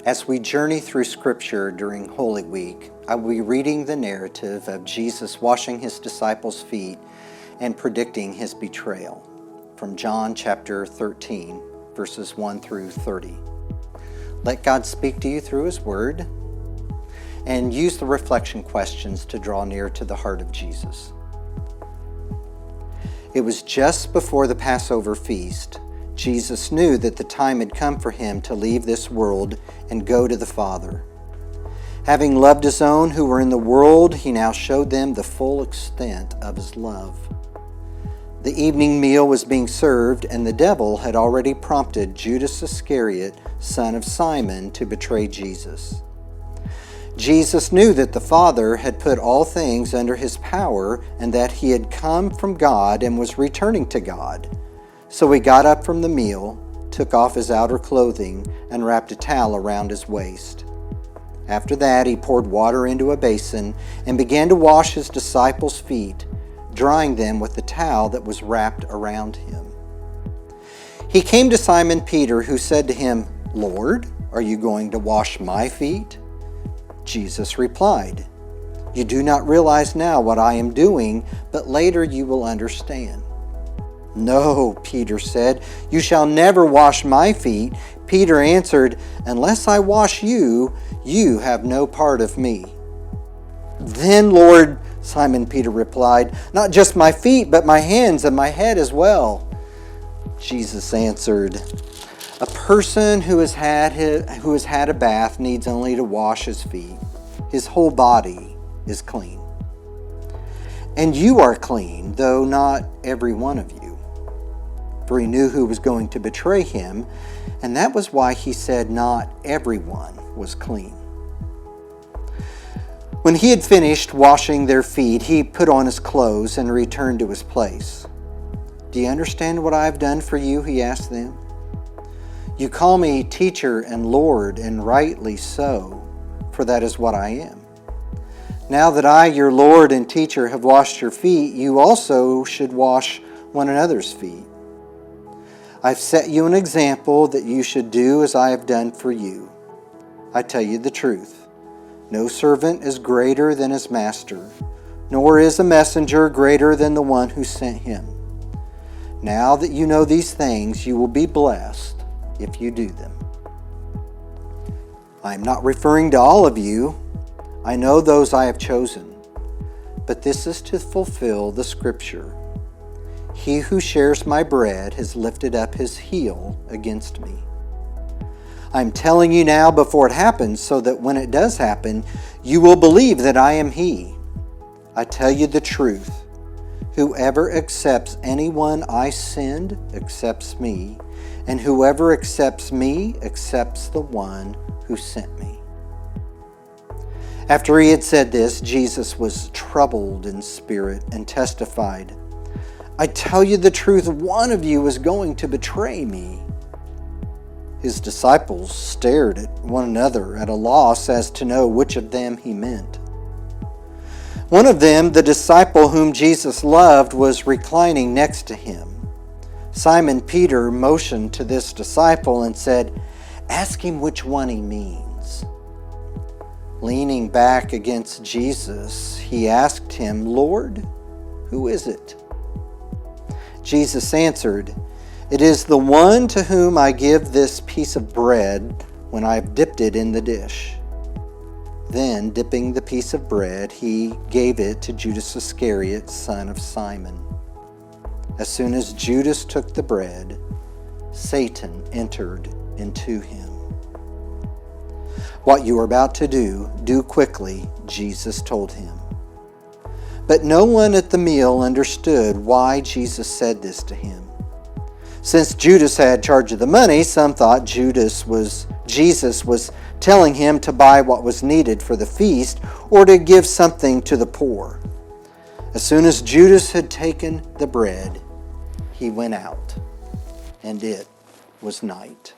As we journey through Scripture during Holy Week, I will be reading the narrative of Jesus washing his disciples' feet and predicting his betrayal from John chapter 13, verses 1 through 30. Let God speak to you through his word and use the reflection questions to draw near to the heart of Jesus. It was just before the Passover feast. Jesus knew that the time had come for him to leave this world and go to the Father. Having loved his own who were in the world, he now showed them the full extent of his love. The evening meal was being served, and the devil had already prompted Judas Iscariot, son of Simon, to betray Jesus. Jesus knew that the Father had put all things under his power and that he had come from God and was returning to God. So he got up from the meal, took off his outer clothing, and wrapped a towel around his waist. After that, he poured water into a basin and began to wash his disciples' feet, drying them with the towel that was wrapped around him. He came to Simon Peter, who said to him, "Lord, are you going to wash my feet?" Jesus replied, "You do not realize now what I am doing, but later you will understand." "No," Peter said, "you shall never wash my feet." Peter answered, "Unless I wash you, you have no part of me." "Then, Lord," Simon Peter replied, "not just my feet, but my hands and my head as well." Jesus answered, "A person who has had a bath needs only to wash his feet. His whole body is clean. And you are clean, though not every one of you." For he knew who was going to betray him, and that was why he said not everyone was clean. When he had finished washing their feet, he put on his clothes and returned to his place. "Do you understand what I have done for you?" he asked them. "You call me teacher and Lord, and rightly so, for that is what I am. Now that I, your Lord and teacher, have washed your feet, you also should wash one another's feet. I've set you an example that you should do as I have done for you. I tell you the truth. No servant is greater than his master, nor is a messenger greater than the one who sent him. Now that you know these things, you will be blessed if you do them. I am not referring to all of you. I know those I have chosen. But this is to fulfill the scripture. He who shares my bread has lifted up his heel against me. I'm telling you now before it happens, so that when it does happen, you will believe that I am he. I tell you the truth. Whoever accepts anyone I send accepts me, and whoever accepts me accepts the one who sent me." After he had said this, Jesus was troubled in spirit and testified, "I tell you the truth, one of you is going to betray me." His disciples stared at one another at a loss as to know which of them he meant. One of them, the disciple whom Jesus loved, was reclining next to him. Simon Peter motioned to this disciple and said, "Ask him which one he means." Leaning back against Jesus, he asked him, "Lord, who is it?" Jesus answered, "It is the one to whom I give this piece of bread when I have dipped it in the dish." Then, dipping the piece of bread, he gave it to Judas Iscariot, son of Simon. As soon as Judas took the bread, Satan entered into him. "What you are about to do, do quickly," Jesus told him. But no one at the meal understood why Jesus said this to him. Since Judas had charge of the money, some thought Jesus was telling him to buy what was needed for the feast or to give something to the poor. As soon as Judas had taken the bread, he went out, and it was night.